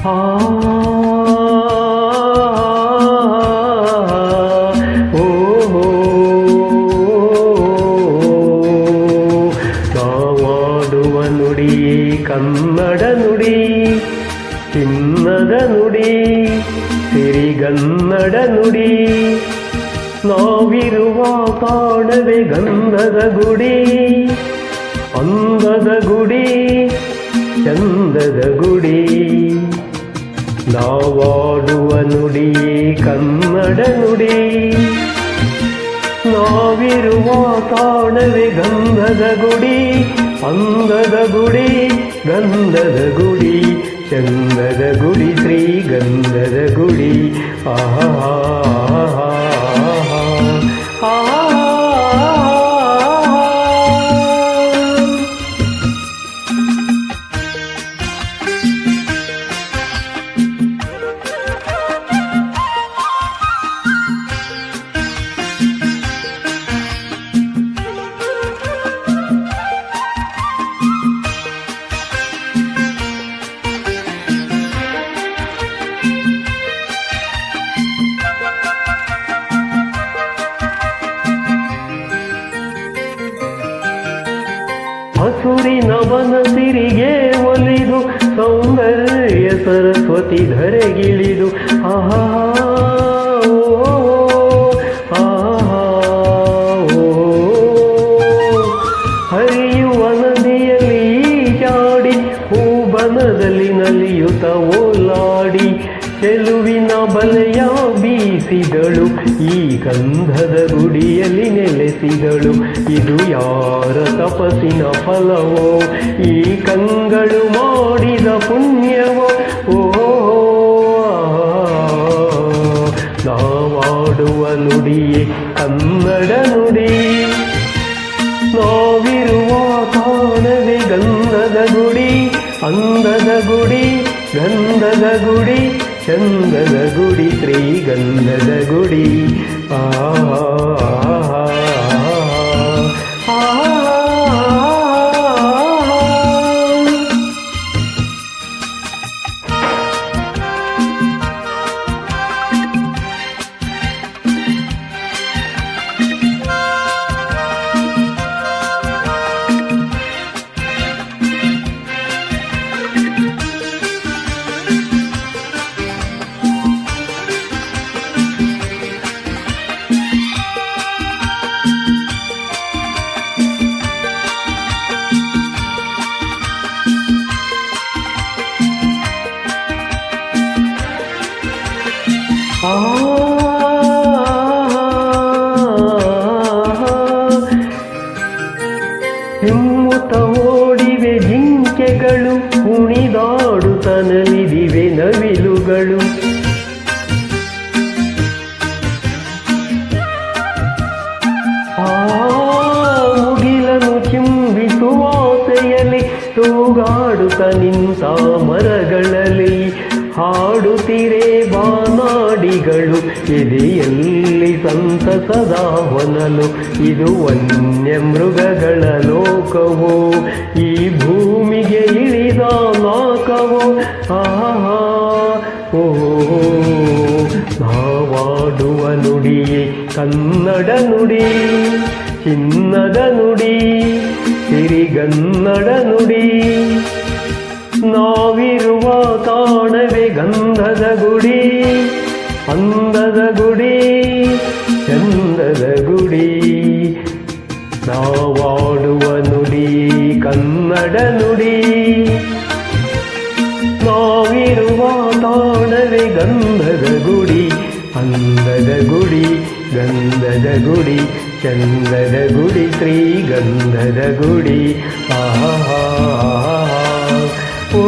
ಆ ಓ ನಾವಾಡುವ ನುಡಿ ಕನ್ನಡ ನುಡಿ, ಚಿನ್ನದ ನುಡಿ, ಸಿರಿಗನ್ನಡ ನುಡಿ. ನಾವಿರುವ ತಾಣವೇ ಗಂಧದ ಗುಡಿ, ಅಂದದ ಗುಡಿ, ಚಂದದ ಗುಡಿ. ನಾವಾಡುವ ನುಡಿ ಕನ್ನಡ ನುಡಿ, ನಾವಿರುವ ತಾಣವೇ ಗಂಧದ ಗುಡಿ, ಅಂದದ ಗುಡಿ, ಗಂಧದ ಗುಡಿ, ಚಂದದ ಗುಡಿ, ಶ್ರೀಗಂಧದ ಗುಡಿ. ಆಹಾ ಹಸುರಿನ ಬನಸಿರಿಗೆ ಒಲಿದು ಸೌಂದರ್ಯ ಸರಸ್ವತಿ ಧರೆಗಿಳಿದು ಆಹಾ ಆಹಾ ಹರಿಯುವ ನದಿಯಲ್ಲಿ ಜಾಡಿ ಹೂಬನದಲ್ಲಿ ನಲಿಯುತ್ತ ಓಲಾಡಿ ಚೆಲುವಿನ ಬಲೆಯ ಬೀಸಿದಳು, ಈ ಗಂಧದ ಗುಡಿಯಲ್ಲಿ ನೆಲೆಸಿದಳು. ಇದು ಯಾರ ತಪಸ್ಸಿನ ಫಲವೋ, ಈ ಕಂಗಳು ಮಾಡಿದ ಪುಣ್ಯವೋ. ಓ ನಾವಾಡುವ ನುಡಿಯೇ ಕನ್ನಡ ನುಡಿ, ನಾವಿರುವ ತಾಣವೇ ಗಂಧದ ಗುಡಿ, ಅಂದದ ಗುಡಿ, ಗಂಧದ ಗುಡಿ, ಚಂದದ ಗುಡಿ, ಶ್ರೀಗಂಧದ ಗುಡಿ. ಹಿಮ್ಮುತ ಓಡಿವೆ ಜಿಂಕೆಗಳು, ಕುಣಿದಾಡುತ್ತ ನಲಿದಿವೆ ನವಿಲುಗಳು. ಮುಗಿಲನು ಚಿಂಬಿಸುವಾಸೆಯಲ್ಲಿ ತೂಗಾಡುತ್ತ ನಿಂತ ಮರಗಳಲ್ಲಿ ಹಾಡುತ್ತಿರೆ ಬಾನಾಡಿಗಳು. ಎದೆಯಲ್ಲಿ ಸಂತಸದ ಹೊನಲು, ಇದು ವನ್ಯ ಮೃಗಗಳ ಲೋಕವೋ, ಈ ಭೂಮಿಗೆ ಇಳಿದ ನಾಕವೋ. ಆಹಾ ಓ ನಾವಾಡುವ ನುಡಿಯೇ ಕನ್ನಡ ನುಡಿ, ಚಿನ್ನದ ನುಡಿ, ಸಿರಿಗನ್ನಡ ನುಡಿ. ನಾವಿರುವ ತಾಣವೇ ಗಂಧದ ಗುಡಿ, ಅಂದದ ಗುಡಿ, ಚಂದದ ಗುಡಿ. ನಾವಾಡುವ ನುಡಿ ಕನ್ನಡ ನುಡಿ, ನಾವಿರುವ ತಾಣವೇ ಗಂಧದ ಗುಡಿ, ಅಂದದ ಗುಡಿ, ಗಂಧದ ಗುಡಿ, ಚಂದದ ಗುಡಿ, ಶ್ರೀಗಂಧದ ಗುಡಿ. ಆಹಾ ಓ